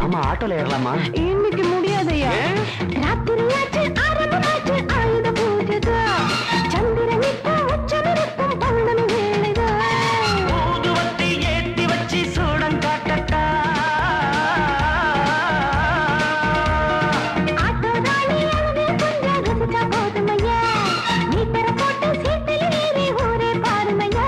ஆமா ஆட்டோல ஏறலாமா? இன்னைக்கு முடியாதையா? ராத்திரியாச்சு ஆரம்பமாச்சு ஆயுத பூஜைதா. சந்திரன் இப்ப உச்சமிருக்கும் பௌர்ணமி வேளைதா. ஊதுவத்தி ஏத்தி வச்சு சூடம் காட்டட்டா. ஆட்டோ ராணி அவனே கொஞ்சம் ரசிச்சா போதுமையா. மீட்டர போட்டு சீட்டில் ஏறி ஊரே பாருமையா.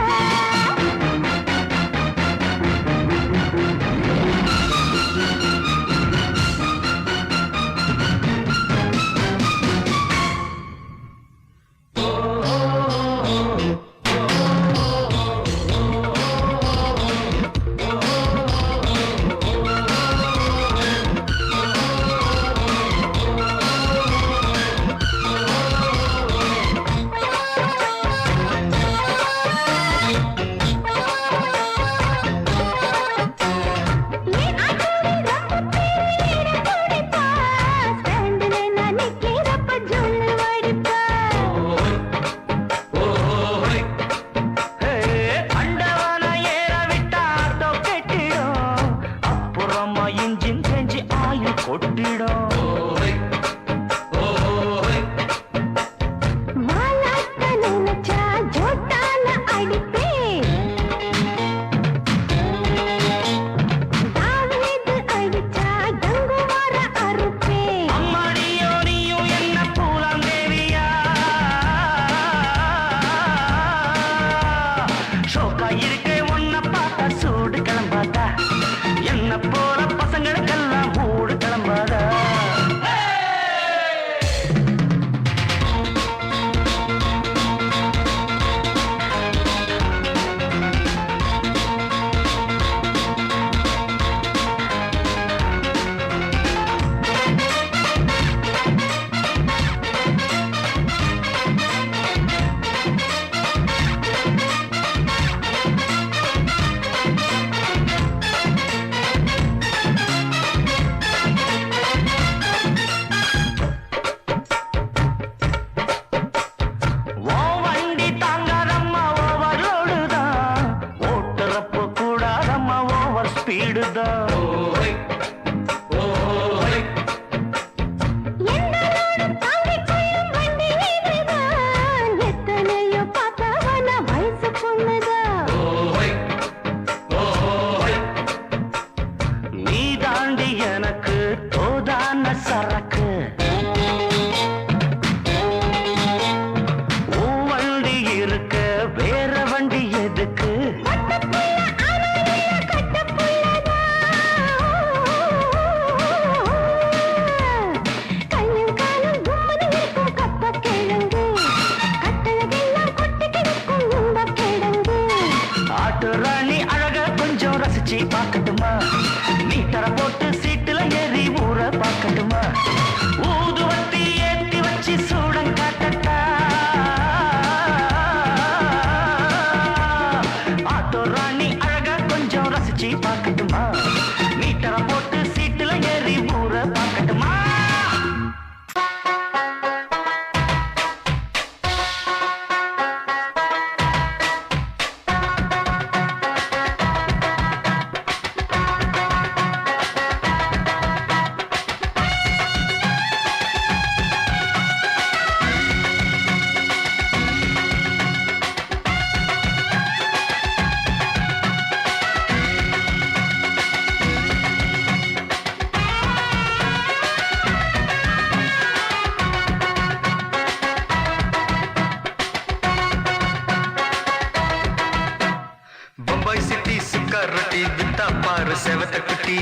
செவத்த குட்டி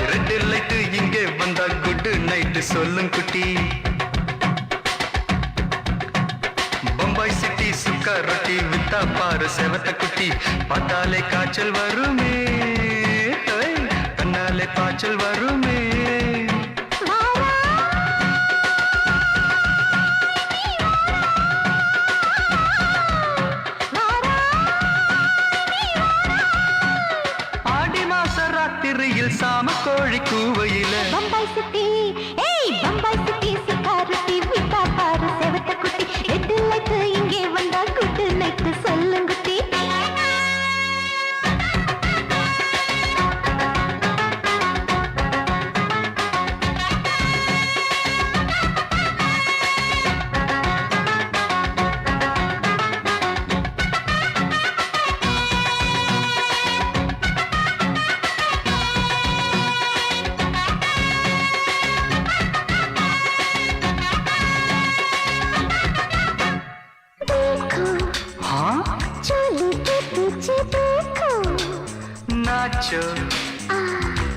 ரெட் லைட் இங்கே வந்தா குட் நைட் சொல்லும் குட்டி பம்பாய் சிட்டி சுக்கா ரொட்டி வித்தா பாரு செவத்த குட்டி பார்த்தாலே காய்ச்சல் வருமே கண்ணாலே பாய்ச்சல் வருமே சாம கோழி கூவையில பம்பாய் சிட்டி பம்பாய் சிட்டி சுக்கா ரொட்டி வித்தா பாரு செவத்த குட்டி ரெட் லைட் இங்கே வந்தா குட் நைட் சொல்லுங்குட்டி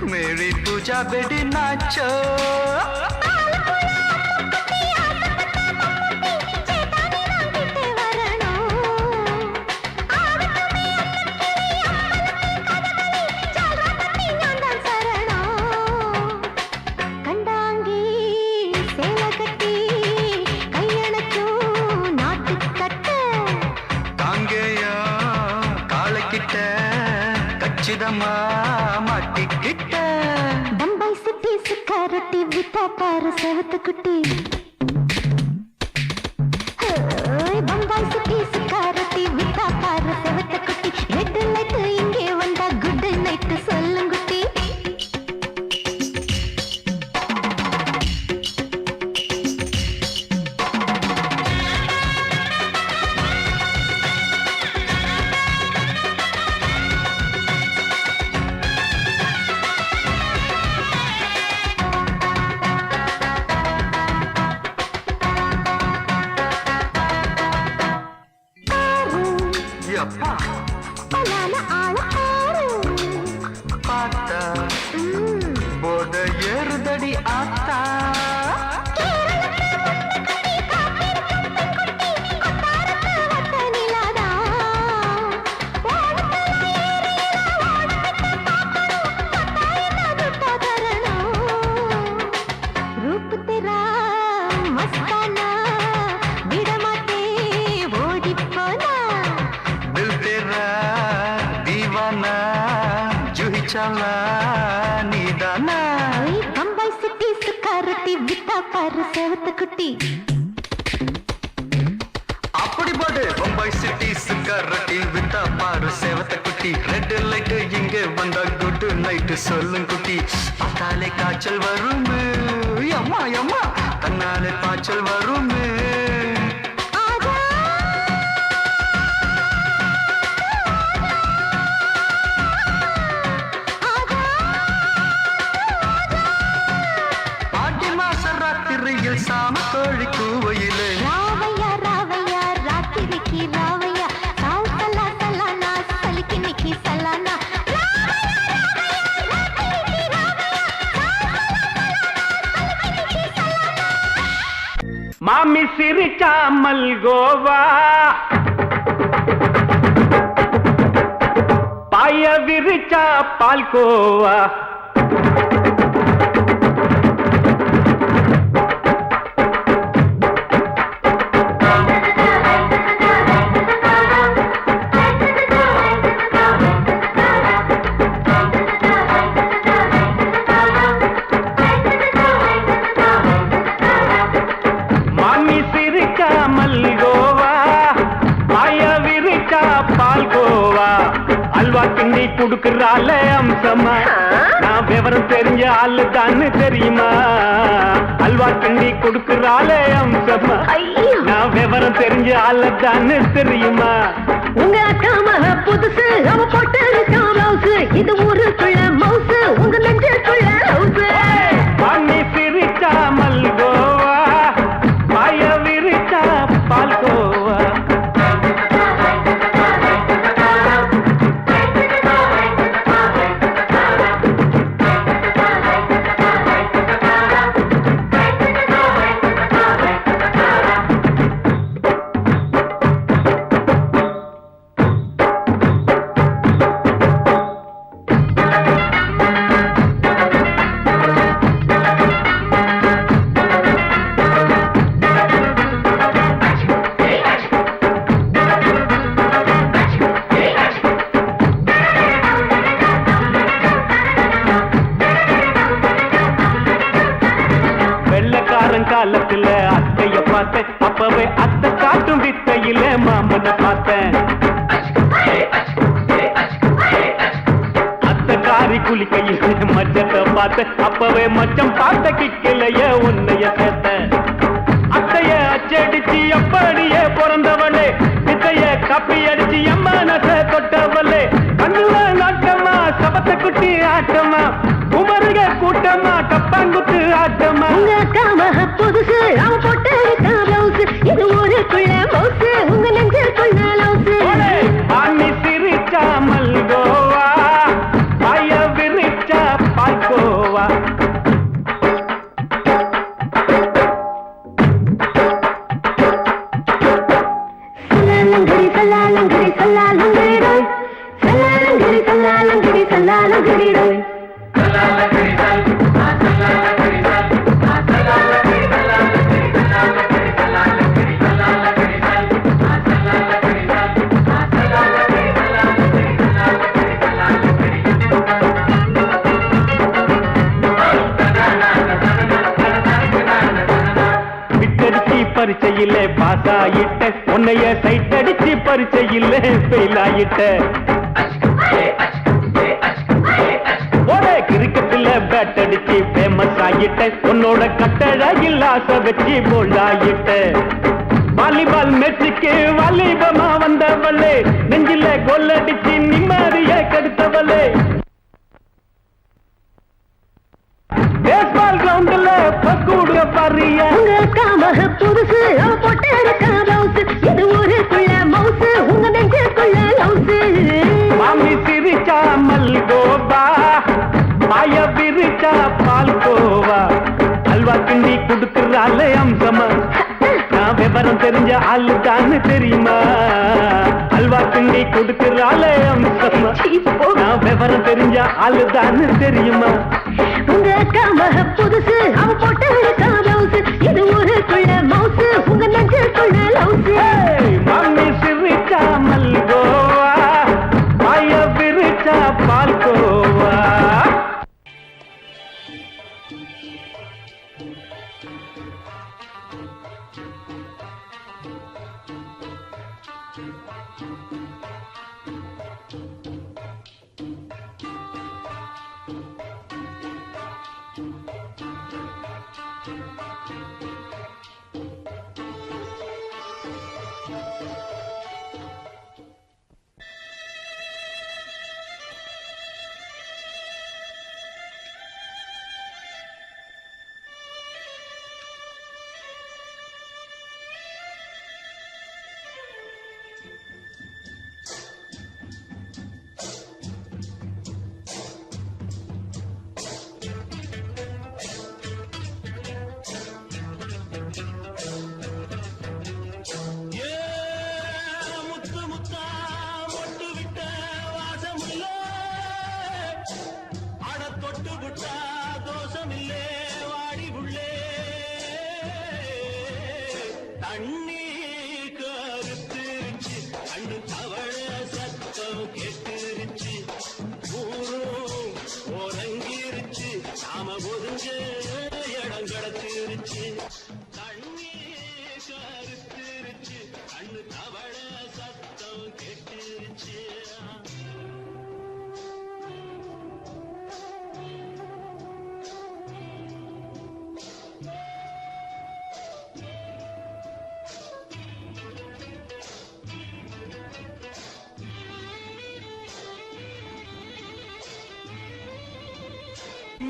मेरी पूजा बेटी नाचो காங்கேயா காலக்கிட்ட கச்சிதமா மாட்டிக்கிட்ட பம்பாய் சிட்டி சுக்காரட்டி விட்டா பாரு செவத்து குட்டி பம்பாய் சிட்டி சுக்காரட்டி விட்டா பாரு செவத்து குட்டி ரெட் லைட் இங்கே வந்தா குட் நைட் சொல்லுங்குட்டி அப்பா பலான ஆள ஆறு பார்த்தா போத ஏறுதடி ஆத்தா रूप तेरा मस्ताना विडमाते ओडी पोना दिल तेरा दीवाना जूही चाला नीदाना बम्बई सिटी सुखारती विता पर सेवत कुटी அப்படி பாடு பம்பாய் சிட்டி சுக்காரட்டி வித்தா பாரு சேவத்த குட்டி ரெட் லைட் இங்க வந்தா குட் நைட் சொல்லும் குட்டி பார்த்தாலே காய்ச்சல் வருமே அம்மா அம்மா தன்னாலே பாய்ச்சல் வருமே ஆடி மாச ராத்திரியில் சாம கோழி கூவையிலே ராவையா ராவையா ராத்திரிக்கு ராவையா சால் சலா சலானா சலிக்கு நிக்கி சலானா மாமி சிரிச்சா மல்கோவா பாய விரிச்சா பால்கோவா மாமி சிரிச்சா மல்கோவா பாய விரிச்சா பால்கோவா அல்வா கிண்டி குடுக்கறால அம்சமா நான் விவரம் தெரிஞ்ச ஆளு தான்னு தெரியுமா அல்வா கிண்டி குடுக்கறால அம்சமா நான் விவரம் தெரிஞ்ச ஆளு தான்னு தெரியுமா உங்க அக்கா மக புதுசு அவ போட்டு மவுசு இது ஊருக்குள்ள மவுசு உங்க நெஞ்சுக்குள்ள ஹவுசு மாமி சிரிச்சா மல்கோவா பாய விரிச்சா பால்கோவா காலத்துல அத்தைய பார்த்தேன் அப்பவே அத்தை காட்டும் வித்தையில மாமனை பார்த்தேன் அத்தை காரி குளிக்கையில் மச்சத்தை பார்த்தேன் அப்பவே மச்சம் பார்த்த கிக்கலைய உன்னைய சேர்த்தேன் அத்தைய அச்சடிச்சு அப்படியே பிறந்தவளே வித்தைய காப்பி அடிச்சு எம்மனச தொட்டவளே கண்ணுல நாட்டமா சபத்தை குட்டி ஆட்டமா குமருக கூட்டமா கப்பாங்குத்து ஆட்டமா உங்க அக்கா மக புதுசு அவ போட்டு மவுசு இது ஊருக்குள்ள மவுசு உங்க நெஞ்சுக்குள்ள லவுசு ஆனி சிரிச்சா மல்கோவா பாய விரிச்சா பால் பரீட்சையில பாஸ் ஆயிட்ட உன்னைய சைட் அடிச்சு பரீட்சையில ஃபெயில் ஆயிட்ட ஒரே கிரிக்கெட்ல பேட் அடிச்சு ஃபேமஸ் ஆயிட்ட உன்னோட கட்டழகில் ஆசை வச்சு போல்ட் ஆயிட்ட வாலிபால் மேட்சுக்கு வாலிபமா வந்தவளே நெஞ்சில கோல் அடிச்சு நிம்மதிய கெடுத்தவளே பேஸ்பால் கிரவுண்ட்ல பக்கூடுற பாரியா காமக புதுசு அவ போட்டு இருக்க மவுசு இது ஊருக்குள்ள மவுசு உங்க நெஞ்சுக்குள்ள லவுசு மாமி சிரிச்சா மல்கோவா மாய விரிச்சா பால்கோவா அல்வா கிண்டி குடுக்கறால அம்சமா நான் விவரம் தெரிஞ்ச ஆளு தான் தெரியுமா அல்வா கிண்டி குடுக்கறால அம்சமா நான் விவரம் தெரிஞ்ச ஆளு தான் தெரியுமா உங்க காமக புதுசு அவ போட்டு இருக்க மவுசு இது ஊருக்குள்ள மவுசு உங்க நெஞ்சுக்குள்ள லவுசு மாமி சிரிச்சா மல்கோவா மாய விரிச்சா பால்கோவா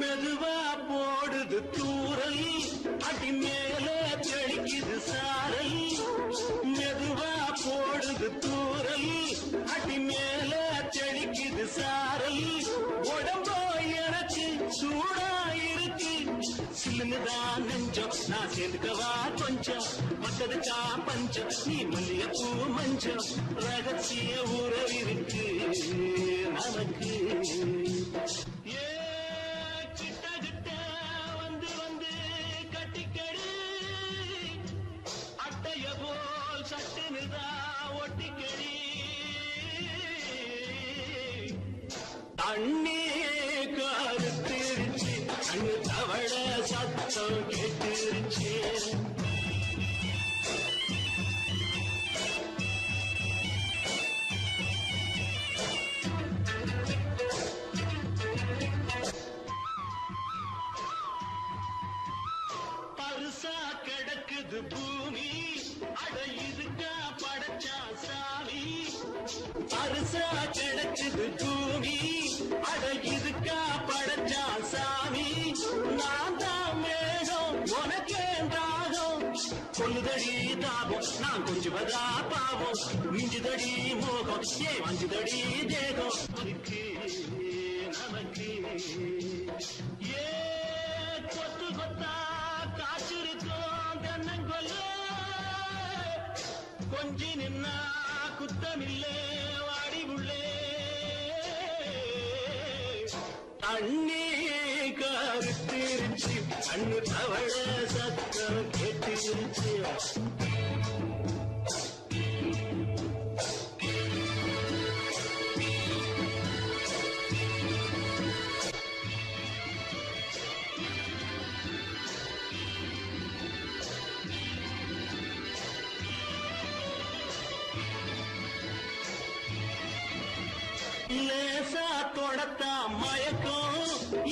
மெதுவா போடுது தூரல் அடி மேல தெளிக்குது சாரல் மெதுவா போடுது தூரல் அடி மேல தெளிக்குது சாரல் உடம்போ எனக்கு சூடா இருக்கு சில்லுதான் நெஞ்சம் நான் சேர்ந்துக்கவா கொஞ்சம் மத்ததுக்கா பஞ்சம் நீ மல்லிகைப்பூ மஞ்சம் ரகசிய உறவிருக்கு நமக்கு தண்ணி கருத்திருச்சு கண்ணு தவள சத்தம் கேட்டுருச்சு பருசா கிடக்குது பூமி அட இதுக்கா படைச்சா சாமி பருசா கிடக்குது பூமி அட இதுக்கா படைச்சா சாமி நான் தான் மேகம் உனக்கே தாகம் கொல்லுதடி தாபம் நான் கொஞ்சுவதா பாவம் மிஞ்சுதடி மோகம் ஏ வஞ்சுதடி தேகம் அதுக்கு நமக்கு ஏ கொத்து கொத்தா காய்ச்சிருக்கோம் தென்னங்கொல்ல கொஞ்சி நின்னா குத்தமில்லே வாடி உள்ளே தண்ணி கருத்திருச்சு கண்ணு தவள சத்தம் கேட்டுருச்சு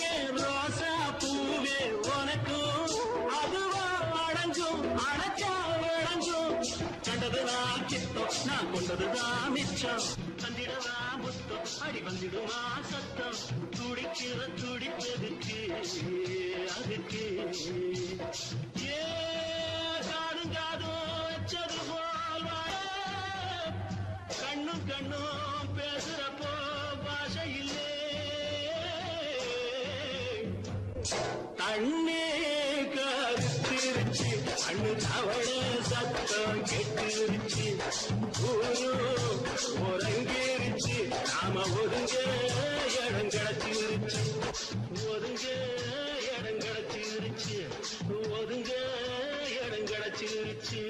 ஏன் ரோசா பூவே உனக்கும் அதுவா அடங்கும் அடைச்சா விளங்கும் கண்டதுதான் கித்தம் நான் கொண்டதுதான் மிச்சம் தந்திடவா முத்தம் அடி வந்துடுமா சத்தம் துடிக்கிற துடிப்பதுக்கு அதுக்கு ஏ காதும் காதும் வச்சது போல் வாழ கண்ணும் கண்ணும் பேசுறப்போ பாஷை இல்லே தண்ணே கருத்திருச்சு அண்ணு தவள சத்தம் கெட்டிருச்சு ஊரு உறங்கிருச்சு நாம ஒதுங்க இடம் கிடைச்சிருச்சு ஒதுங்க இடம் கிடைச்சிருச்சு ஒதுங்க இடம் கிடைச்சிருச்சு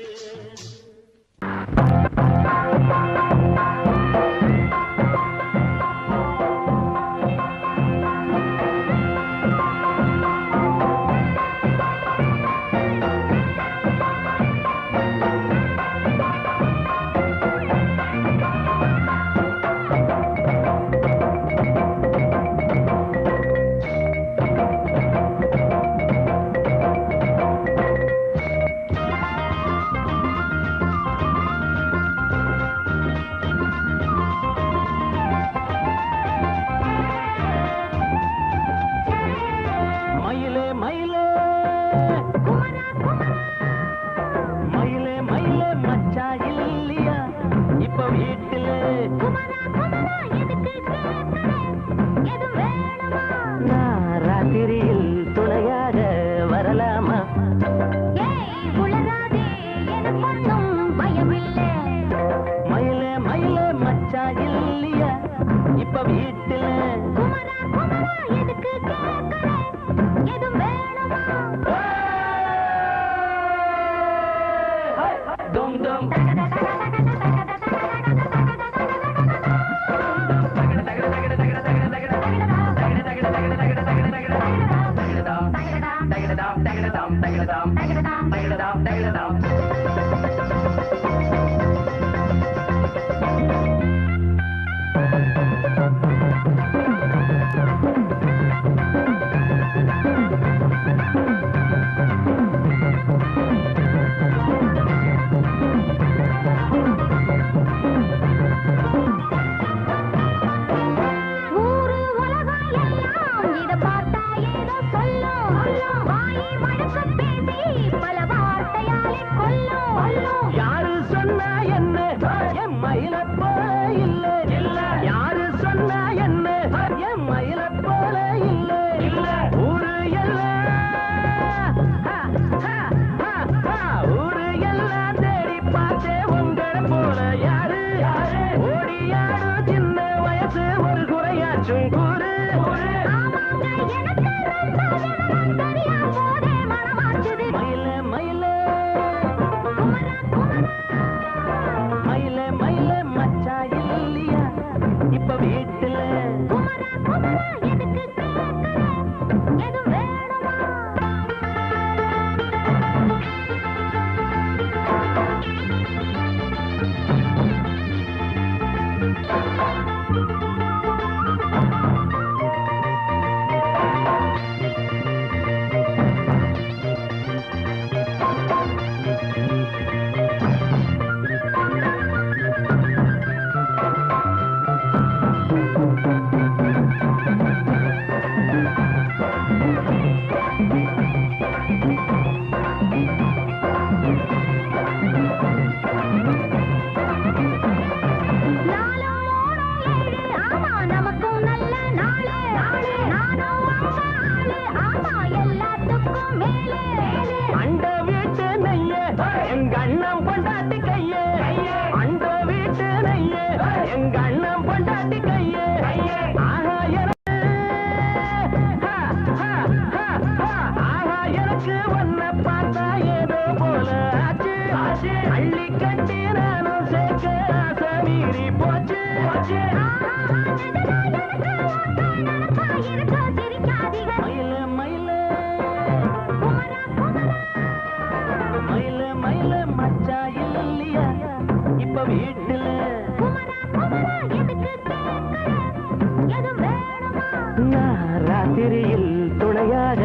ராத்திரியில் துணையாக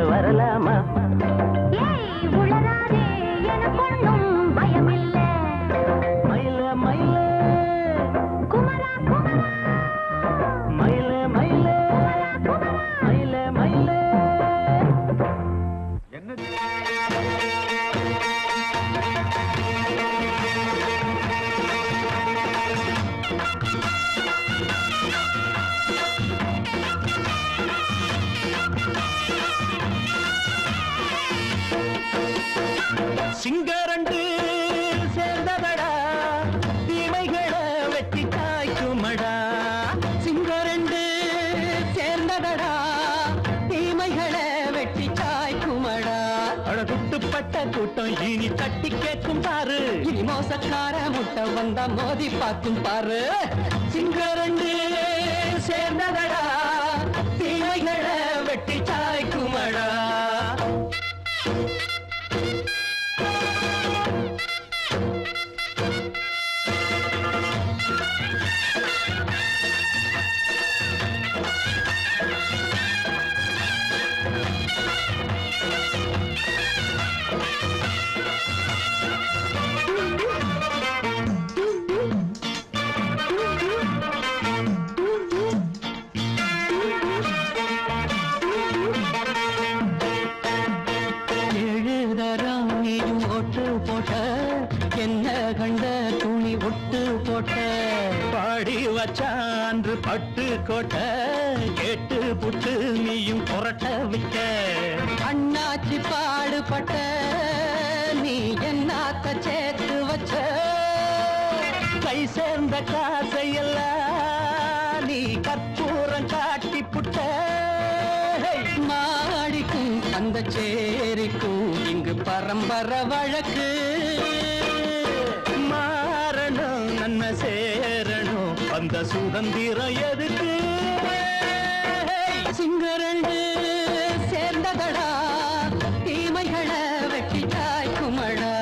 வரலாமா? ஏய் உளராதே எனக்கொன்னும் பயமில்லை. மயில மயில குமரா குமரா மயில மயில மயில மயில சிங்கரண்டு சேர்ந்ததடா தீமைகளை வெட்டி காய்க்குமடா. சிங்கரண்டு சேர்ந்ததடா தீமைகளை வெட்டி காய்க்குமடா. அழகுட்டுப்பட்ட கூட்டம் இனி தட்டி கேட்கும் பாரு. இனி மோசக்கார முட்டை வந்தா மோதி பார்க்கும் பாரு. சிங்கரண்டு சேர்ந்ததடா தீமைகளை வெட்டி காய்க்குமடா. என்ன கண்ட துணி ஒட்டு போட்ட பாடி வச்சான்று பட்டு கோட்ட கேட்டு புட்டு நீயும் புரட்ட விட்ட. அண்ணாச்சி பாடுபட்ட நீ என்னாத்த சேர்த்து வச்ச. கை சேர்ந்த காசையெல்லாம் நீ கற்பூரம் காட்டி புட்ட. மாடிக்கும் அந்த சேரிக்கும் இங்கு பரம்பரை வழக்கு. மாறணும் நன்மை சேரணும் அந்த சுதந்திரம் எதுக்கு? சிங்கரண்டு சேர்ந்ததடா தீமைகளை வெட்டி காய்க்குமடா.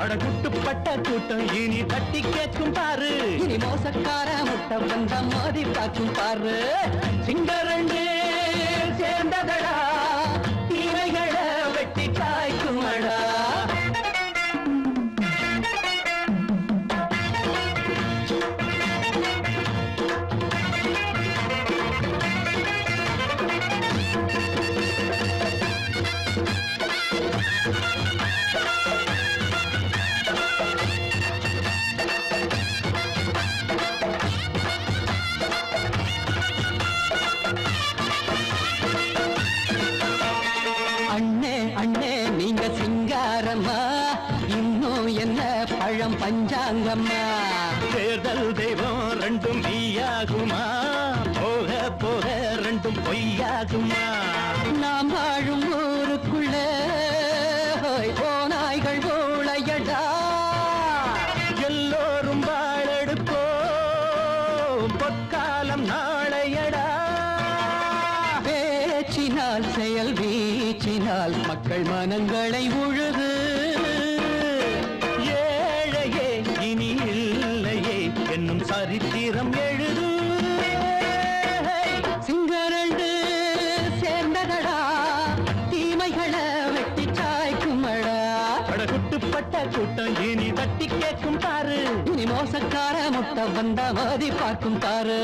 அடகுட்டுப்பட்ட கூட்டம் இனி தட்டி கேட்கும் பாரு. இனி மோசக்கார முட்டை வந்தா மோதி பார்க்கும் பாரு. சிங்கரண்டு சேர்ந்ததடா தீமைகளை வெட்டி காய்க்குமடா. இன்னும் என்ன பழம் பஞ்சாங்கம்மா. தேர்தல் தெய்வம் ரெண்டும் மெய்யாகுமா? போக போக ரெண்டும் பொய்யாகுமா? நாம் வாழும் ஊருக்குள்ள போனாய்கள் ஊழையடா. எல்லோரும் வாழெடுப்போம் பொற்காலம் நாளையடா. பேச்சினால் செயல் வீச்சினால் மக்கள் மனங்களை உழுது. ஏழையே இனி இல்லையே என்னும் சரித்திரம் எழுது. சிங்கரண்டு சேர்ந்ததடா தீமைகளை வெட்டி சாய்க்குமடா. அடகுட்டுப்பட்ட கூட்டம் இனி தட்டி கேட்கும் பாரு. இனி மோசக்கார முட்டை வந்தா மோதி பார்க்கும் பாரு.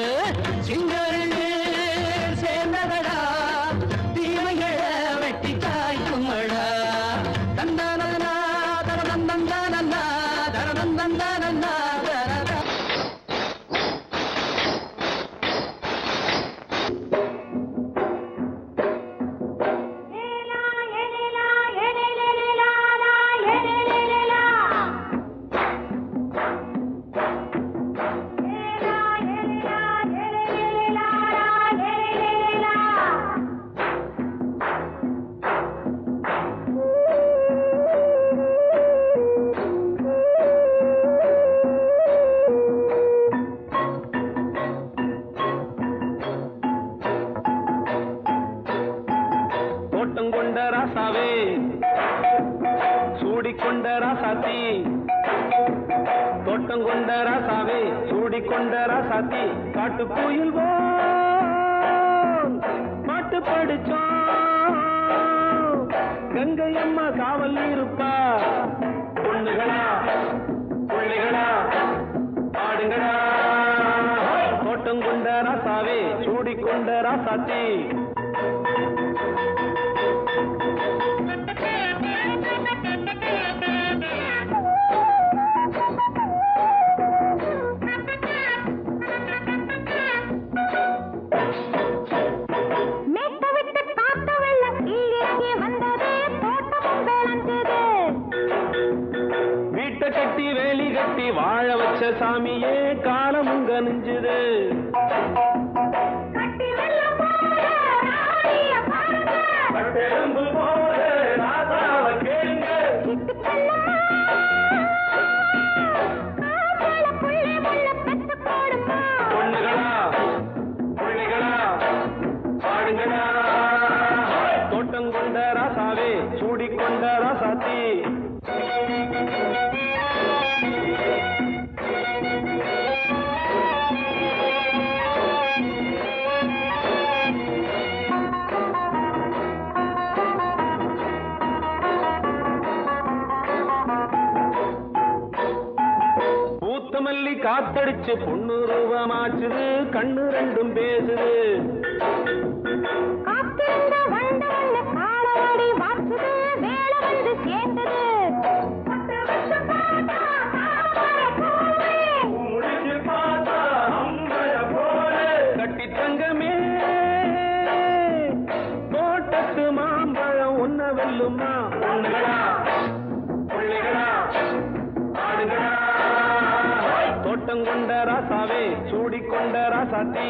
சிங்கரண்டு சேர்ந்ததடா தீமைகளை வெட்டி காய்க்குமடா. தந்தானா தரதந்தந்தானா தரதந்தந்தானா தரத. கொண்ட ராசாவே சூடிக்கொண்ட ராசாத்தி. தோட்டம் கொண்ட ராசாவே சூடிக்கொண்ட ராசாத்தி. காட்டு கோயில் மாட்டு படிச்சோம் கங்கை அம்மா காவல் இருப்பா பொண்ணுகளா பிள்ளைகளா ஆடுங்களா தோட்டம் கொண்ட ராசாவே சூடிக்கொண்ட ராசாத்தி கட்டி வேலி கட்டி வாழ வச்ச சாமியே காலமுங்க நெஞ்சுது பொண்ணுகளா பிள்ளைகளா பாடுங்களா தோட்டம் கொண்ட ராசாவே சூடிக்கொண்ட ராசாத்தி மல்லி காத்தடிச்சு பொண்ணு ரூபமாச்சுது கண்ணு ரெண்டும் பேசுது கட்டி தங்கமே தோட்டத்து மாம்பழம் ஒன்ன வெல்லுமா பொண்ணுகளா பிள்ளைகளா ஆடுகளா தோட்டம் கொண்ட ராசாவே சூடிக்கொண்ட ராசாத்தி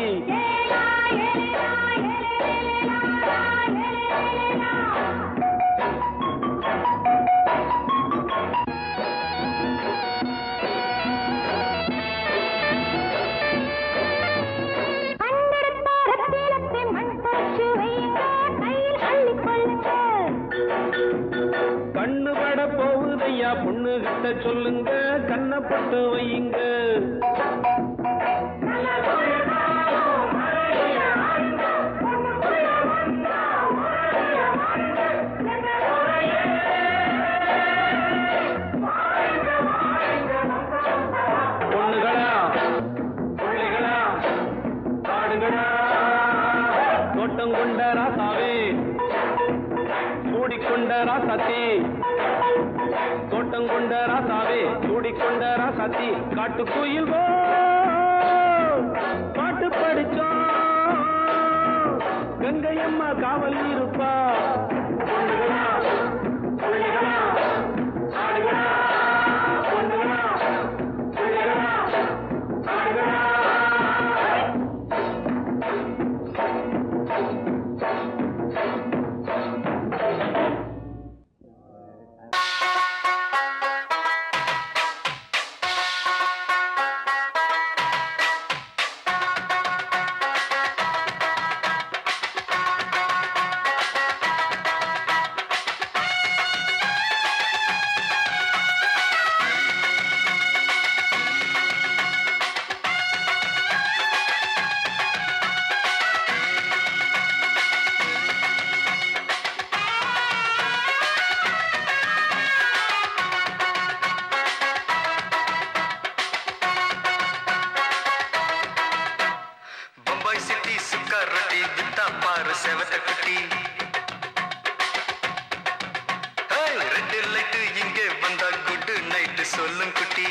கண்ணு பட போகுதையா பொண்ணு கிட்ட சொல்லுங்க கண்ணப்பட்டு வையுங்க பொண்ணுகளா பிள்ளைகளா ஆடுங்களா தோட்டம் கொண்ட ராசாவே சூடிக்கொண்ட ராசாத்தி தோட்டம் கொண்ட ராசாவே சூடிக்கொண்ட ராசாத்தி காட்டு கோயில் பாட்டு படிச்சோம் கங்கை அம்மா காவல் இருப்பா பொண்ணுகளா பிள்ளைகளா ஆடுகளா பொண்ணுகளா பிள்ளைகளா ஆடுகளா செவத்த குட்டி ரெட் லைட் இங்கே வந்தா குட் நைட் சொல்லும் குட்டி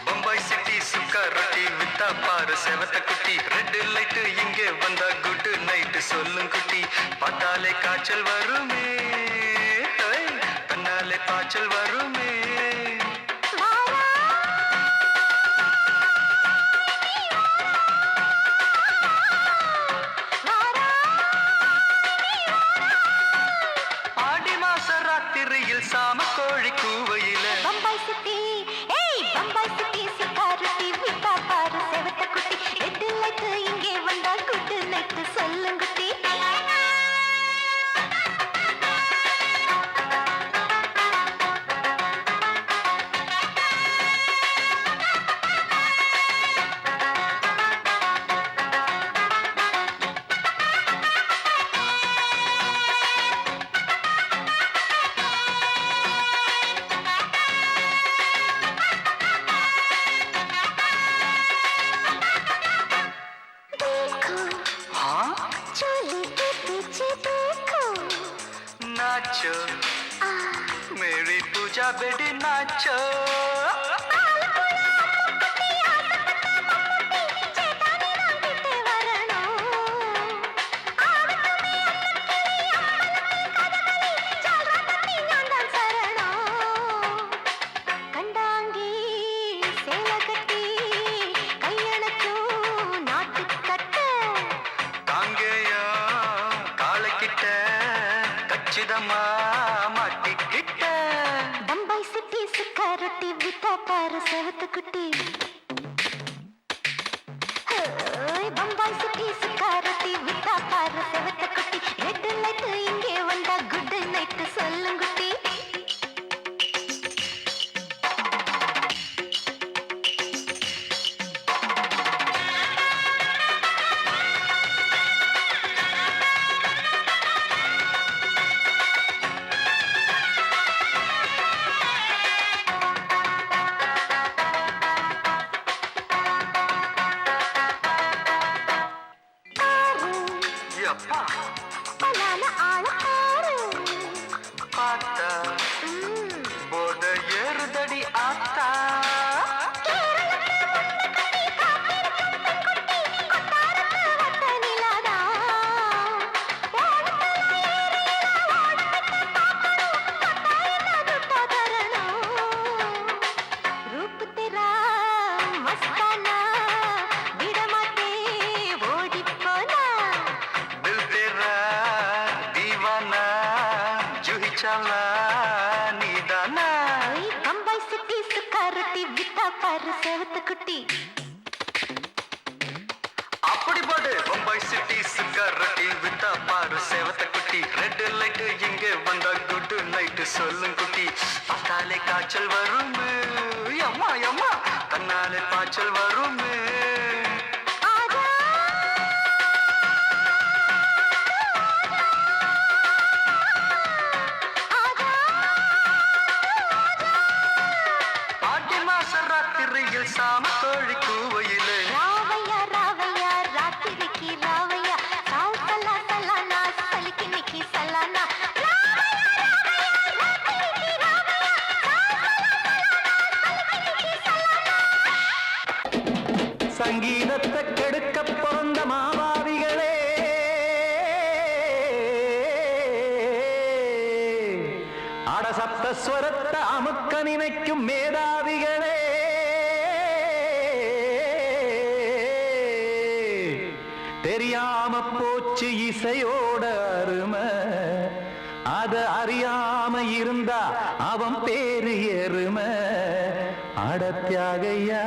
பம்பாய் சிட்டி சுக்கா ரொட்டி வித்தா பாரு செவத்த குட்டி ரெட் லைட் இங்கே வந்தா குட் நைட் சொல்லும் குட்டி பார்த்தாலே காய்ச்சல் வருமே தன்னாலே காய்ச்சல் வருமே சாம கோழி கூவையில பம்பாய் சிட்டி பம்பாய் சிட்டி சிக்காரத்தி விட்டா பாரு செவத்த குட்டி ரெட் லைட் இங்கே வந்தா குட் நைட் சொல்லுங்குட்டி नाचो मेरी पूजा बेटी नाचो கச்சிதமா மாட்டிக்கிட்ட பம்பாய் சிட்டி சுக்காரொட்டி வித்தா பாரு செவத்து குட்டி பம்பாய் சிட்டி சுக்காரொட்டி வித்தா பாரு செவத்து குட்டி ரெட் லைட் இங்கே வந்தா குட் நைட் சொல்லுங்குட்டி பார்த்தா போத ஏறுதடி ஆத்தா चला नीदाना बम्बई सिटी सुकारोटी विता पारू सेवत कुटी அப்படி போடு பம்பாய் சிட்டி சுக்காரொட்டி வித்தா பாரு சேவத்த குட்டி ரெட் லைட் இங்கே வந்தா குட் நைட் சொல்லும் குட்டி பார்த்தாலே காய்ச்சல் வரும் அம்மா அம்மா தன்னாலே பாய்ச்சல் வரும் சாம கோழி கூவையிலே ராவையா ராவையா ராத்திரிக்கு ராவையா சாவு சல்லா சல்லானா சலிக்கு நிக்கி சல்லானா சங்கீதத்தை கெடுக்க பிறந்த மாவாவிகளே அடசப்தஸ்வரத்தை அமுக்க நினைக்கும் மேதாவிகளே தெரியாம போச்சு இசையோட அருமை அத அறியாம இருந்தா அவன் பேரு எருமை அடத்தியாகையா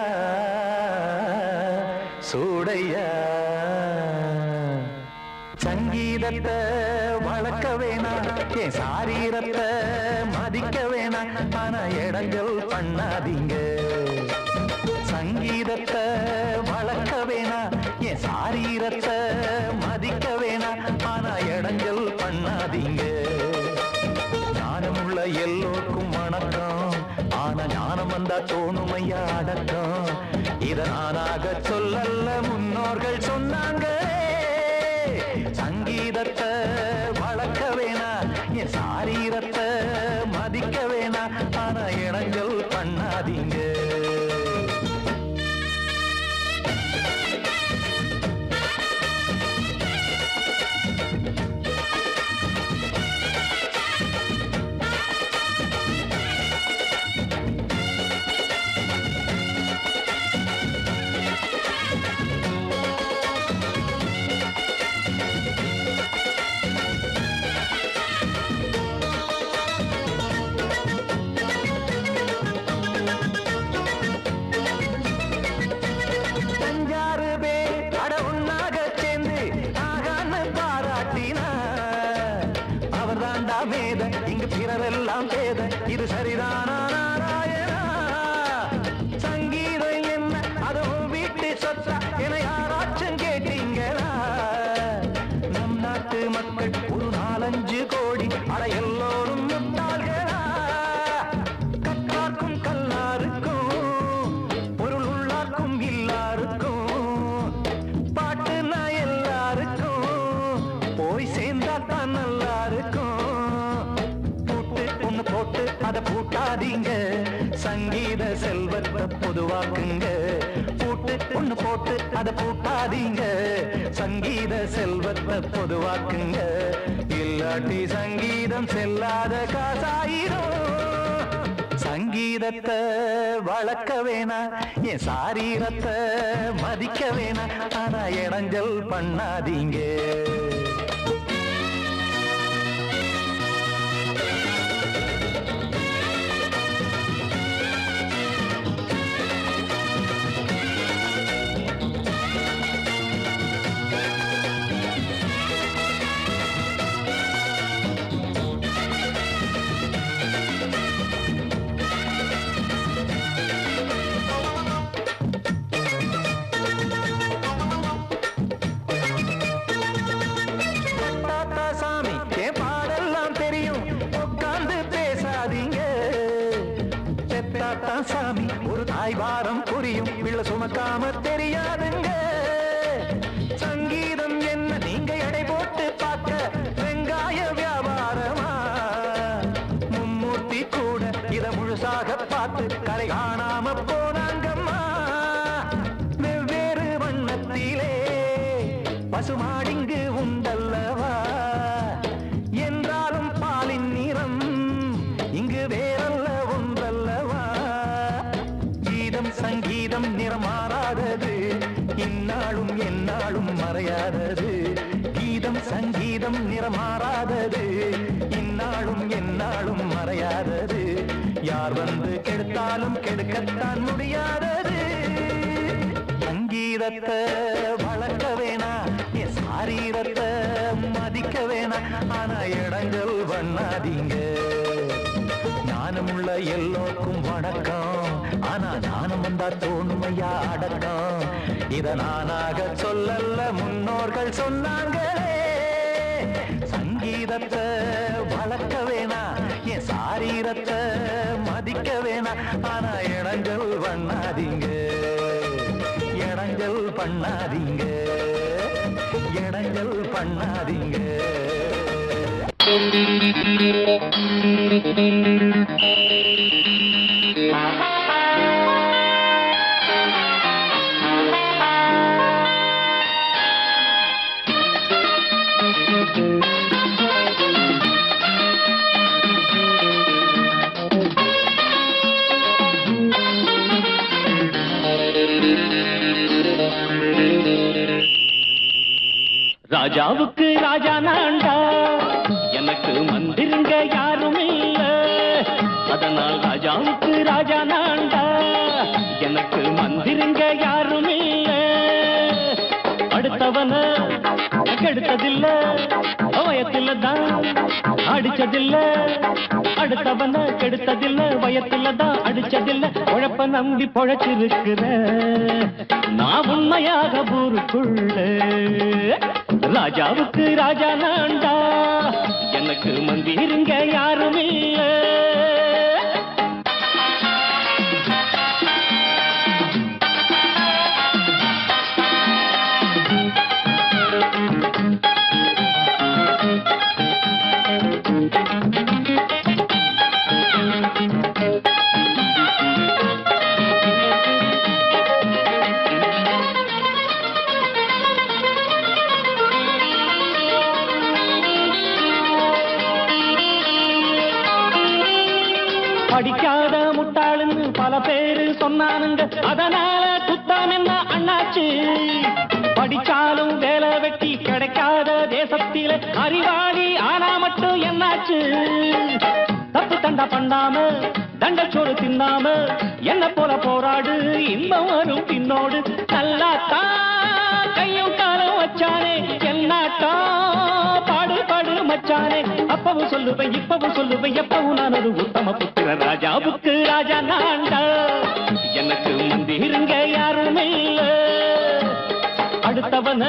சூடையா சங்கீதத்தை வளர்க்க வேணாம் என் சாரீரத்தை மதிக்க வேணாம் ஆனா இடங்கள் பண்ணாதீங்க சங்கீதத்தை வளர்க்க வேணாம் என் சாரீரத்தை மதிக்க வேணாம் ஆனா இடங்கள் பண்ணாதீங்க ஞானமுள்ள எல்லோருக்கும் வணக்கம் ஆனா ஞானம் வந்தா தோணுமையா அடக்கம் இத நானாக சொல்லல்ல முன்னோர்கள் சொன்னாங்க சங்கீதத்தை வளர்க்க வேணாம் என் சாரீரத்தை மதிக்க வேணாம் ஆனா இடங்கள் பண்ணாதீங்க இங்கு பிறரெல்லாம் பேத இது சரிதானா நாராயணா சங்கீதம் என்ன அதுவும் வீட்டு சொத்தா என யாராச்சும் கேட்டீங்களா நம் நாட்டு மக்கள் ஒரு 4-5 கோடி அட எல்லோரும் முட்டாள்களா கற்றார்க்கும் கல்லாருக்கும் பொருள் உள்ளார்க்கும் இல்லாருக்கும் பாட்டுனா எல்லாருக்கும் போய் சேர்ந்தா தான் நல்லா இருக்கும் அதை பூட்டாதீங்க சங்கீத செல்வத்தை பொதுவாக்குங்க பூட்டு ஒண்ணு போட்டு அதை பூட்டாதீங்க சங்கீத செல்வத்தை பொதுவாக்குங்க இல்லாட்டி சங்கீதம் செல்லாத காசாயிரும் சங்கீதத்தை வளர்க்க வேணா என் சாரீரத்தை மதிக்க வேணா ஆனா இடைஞ்சல் பண்ணாதீங்க சாமி ஒரு தாய் வாரம் புரியும் பிள்ளை சுமக்காம தெரியாதுங்க சங்கீதம் என்ன நீங்க எடை போட்டு பார்க்க வெங்காய வியாபாரமா மும்மூர்த்தி கூட இத முழுசாக பார்த்து கரை காணாம போனாங்கம்மா வெவ்வேறு வண்ணத்திலே பசுமாடிங்கு உண்டல்லவா என்றாலும் பாலின் நிறம் இங்கு வேறல்ல ஒன்றல்லவா சங்கீதம் நிறம் மாறாதது இந்நாளும் எந்நாளும் மறையாதது கீதம் சங்கீதம் நிறம் மாறாதது இந்நாளும் எந்நாளும் மறையாதது யார் வந்து கெடுத்தாலும் கெடுக்கத்தான் முடியாதது சங்கீதத்தை வளர்க்க வேணா என் சாரீரத்தை மதிக்க வேணா ஆனா இடங்கள் பண்ணாதீங்க ஞானமுள்ள எல்லோருக்கும் வணக்கம் ஆனா ஞானம் வந்தா தோணுமையா அடக்கம் இத நானாக சொல்லல்ல முன்னோர்கள் சொன்னாங்களே சங்கீதத்தை வளர்க்க வேணா என் சாரீரத்தை மதிக்க வேணா ஆனா இடங்கள் பண்ணாதீங்க இடங்கள் பண்ணாதீங்க இடங்கள் பண்ணாதீங்க ராஜாவுக்கு ராஜா நான்டா எனக்கு மந்திருங்க யாரும் இல்ல அதனால் ராஜாவுக்கு ராஜா நான்டா எனக்கு மந்திருங்க யாரும் இல்ல அடுத்தவன கெடுத்ததில்ல வயத்தில தான் அடிச்சதில்ல அடுத்தவன கெடுத்ததில்ல வயத்தில தான் அடிச்சதில்ல உழப்ப நம்பி பொழைச்சிருக்கிற நான் உண்மையாக ஊருக்குள்ள ராஜாவுக்கு ராஜா நான்டா எனக்கு மந்திருங்க யாரும் இல்ல படிக்காத முட்டாளுன்னு பல பேரு சொன்னானுங்க அதனால குத்தம் என்ன அண்ணாச்சு படிச்சாலும் வேலை வெட்டி கிடைக்காத தேசத்தில அறிவாளி ஆனா மட்டும் என்னாச்சு தப்பு தண்டா பண்ணாம தண்டச்சோறு தின்னாம என்ன போல போராடு இன்பம் வரும் பின்னோடு நல்லாத்தான் கையும் காலம் வச்சானே என்னாட்டா பாடு பாடு மச்சானே அப்பவும் சொல்லுவேன் இப்பவும் சொல்லுவேன் எப்பவும் நான் ஒரு உத்தம புத்திர ராஜாவுக்கு ராஜா நான்டா எனக்கு மந்திருங்க யாரும் இல்ல அடுத்தவன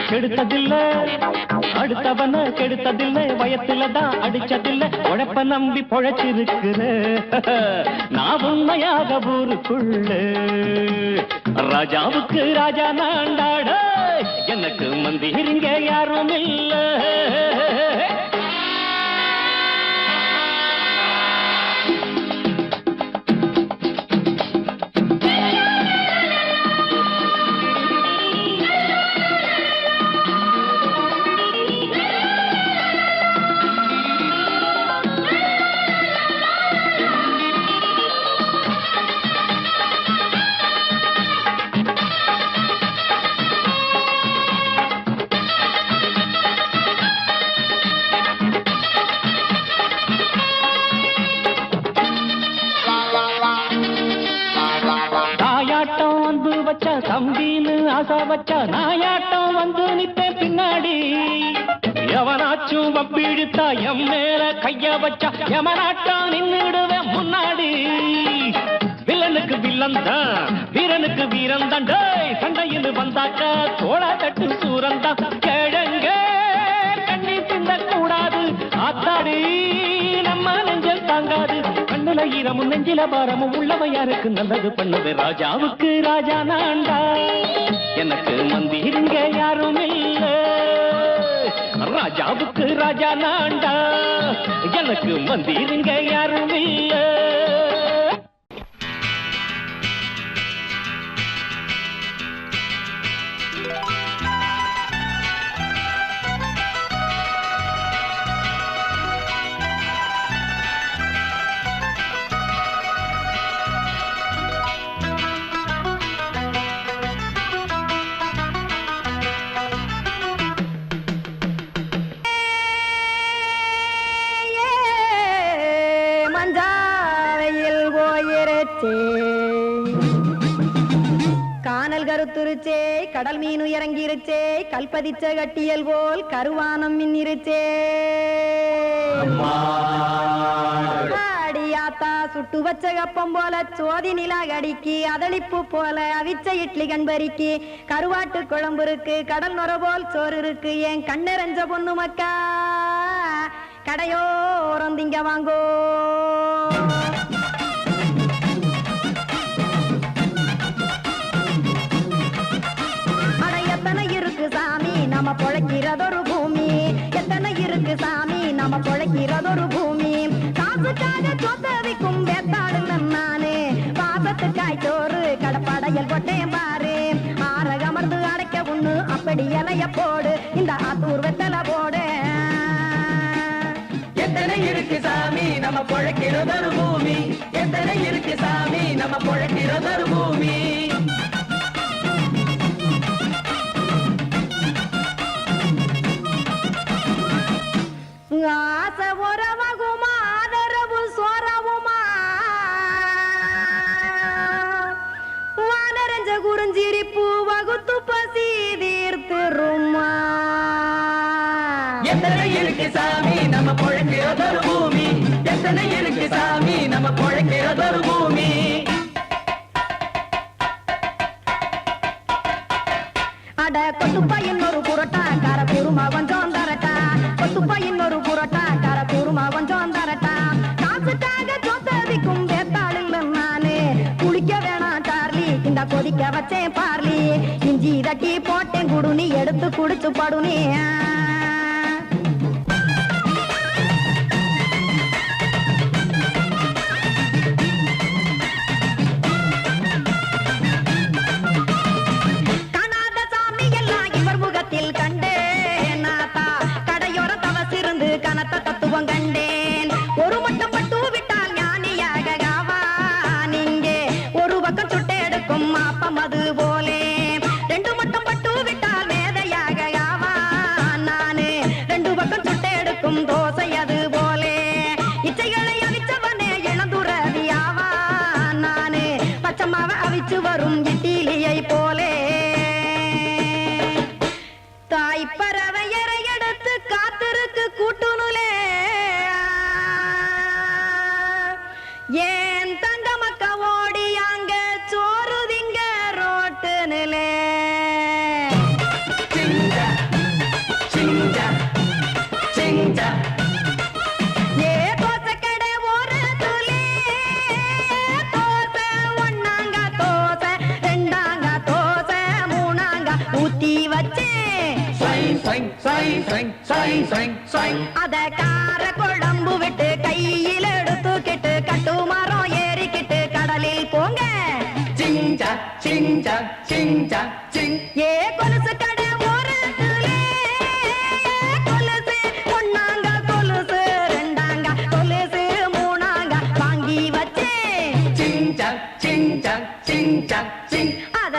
கெடுத்ததில்ல அடுத்தவன கெடுத்ததில்லை வயத்துல தான் அடிச்சதில்லை உழைப்ப நம்பி பொழைச்சிருக்கிற நான் உண்மையாக ஊருக்குள்ள ராஜாவுக்கு ராஜா நான்டாட எனக்கு மந்திருங்க யாரும் இல்ல ஆசா வச்சா நாயாட்டம் வந்து நிப்பேன் பின்னாடி எவனாச்சும் வப்பிழுத்தா எம் மேல கைய வச்சா எமனாட்டம் நின்னுடுவேன் முன்னாடி வில்லனுக்கு வில்லன் தான் வீரனுக்கு வீரன் தான் சண்டையில் வந்தாக்கா தோளா தட்டு சூரன் தான் கிழங்க கண்ணி தின்ன கூடாது ஆத்தாடி நம்ம நெஞ்சல் தாங்காது கண்ணுல ஈரமும் நெஞ்சில பாரமும் உள்ளவ யாருக்கு நல்லது பண்ணது ராஜாவுக்கு ராஜா நான்டா எனக்கு மந்திருங்க யாரும் இல்ல ராஜாவுக்கு ராஜா நான்டா எனக்கு மந்திருங்க யாரும் இல்ல கானல் கருத்துருச்சே கடல் மீன் இறங்கிருச்சே கல்பதிச்ச கட்டியல் போல் கருவானம் மின்னிருச்சே ஆடியாத்தா சுட்டு வச்ச கப்பம் போல சோதி நிலா கடிக்கு அதளிப்பு போல அவிச்ச இட்லி கண்பறிக்கு கருவாட்டு குழம்பு இருக்கு கடல் நுர போல் சோறு இருக்கு என் கண்ணெரஞ்ச பொண்ணு மக்கா கடையோரம் திங்க வாங்கோ நம்ம பொழைக்கிறதொரு பூமி எத்தனை இருக்கு சாமி நம்ம பொழைக்கிறதொரு பூமி காசுக்காக சொத்தவிக்கும் வேத்தாடு நானு பாசத்துக்காய் சோறு கடப்படையல் போட்டேன் பாரு ஆரகமர்ந்து அடைக்க ஒண்ணு அப்படி இலைய போடு இந்த ஆத்தூர் வெத்தலை போடு எத்தனை இருக்கு சாமி நம்ம பொழைக்கிறதொரு பூமி எத்தனை இருக்கு சாமி நம்ம பொழைக்கிறதொரு பூமி ஆசை உறவகுமா ஆதரவு சோரவுமா வானரஞ்ச குறிஞ்சிரிப்பு வகுத்து பசி தீர்த்துருமா எத்தனை இருக்கு சாமி நம்ம பொழைக்கிறதொரு பூமி எத்தனை இருக்கு சாமி நம்ம பொழைக்கிறதொரு பூமி அட கொத்துப்பா இன்னொரு புரட்டா கார குருமா கொஞ்சம் தரட்டா கொத்துப்பா இன்னொரு புரட்டா கார குருமா கொஞ்சம் தரட்டா காசுக்காக சொத்தவிக்கும் வேத்தாளில் நானு குளிக்க வேணாம் சார்லி இந்த கொதிக்க வச்சேன் பார்லி இஞ்சி தட்டி போட்டேன் குடுனி எடுத்து குடிச்சு படுனி கண்டேன் நாத்தா கடையோர தவசிருந்து கனத்த தத்துவம் கண்டேன் ஒரு மட்டும் பட்டு விட்டால் ஞானியாக நீங்கே ஒரு பக்கம் சுட்டு எடுக்கும் மாப்பம் அது போலே ரெண்டு மட்டும் பட்டு விட்டால் மேதையாக நானு ரெண்டு பக்கம் சுட்டு எடுக்கும் தோசை அது போலே இச்சைகளை அவிச்சவனே இளந்துறவியாவா நானு பச்சமாவ அவிச்சு வரும் இட்டிலியை போலே தாய் பறவையரை எடுத்து காத்திருக்கு கூட்டுனுலே ஏன் தங்க மக்க ஓடி அங்க சோறுதிங்க ரோட்டு நிலே ஏ தோசை கடை ஒரு துளி தோசை ஒன்னாங்க தோசை ரெண்டாங்க தோசை மூணாங்க ஊத்தி வச்சே அத கார குழம்பு விட்டு கையில் எடுத்துக்கிட்டு கட்டு மரம் ஏறிக்கிட்டு கடலில் போங்க ஏ கொலுசு கடை ஒரு கொலுசு ஒன்னாங்க கொலுசு ரெண்டாங்க கொலுசு மூணாங்க வாங்கி வச்சேன் அத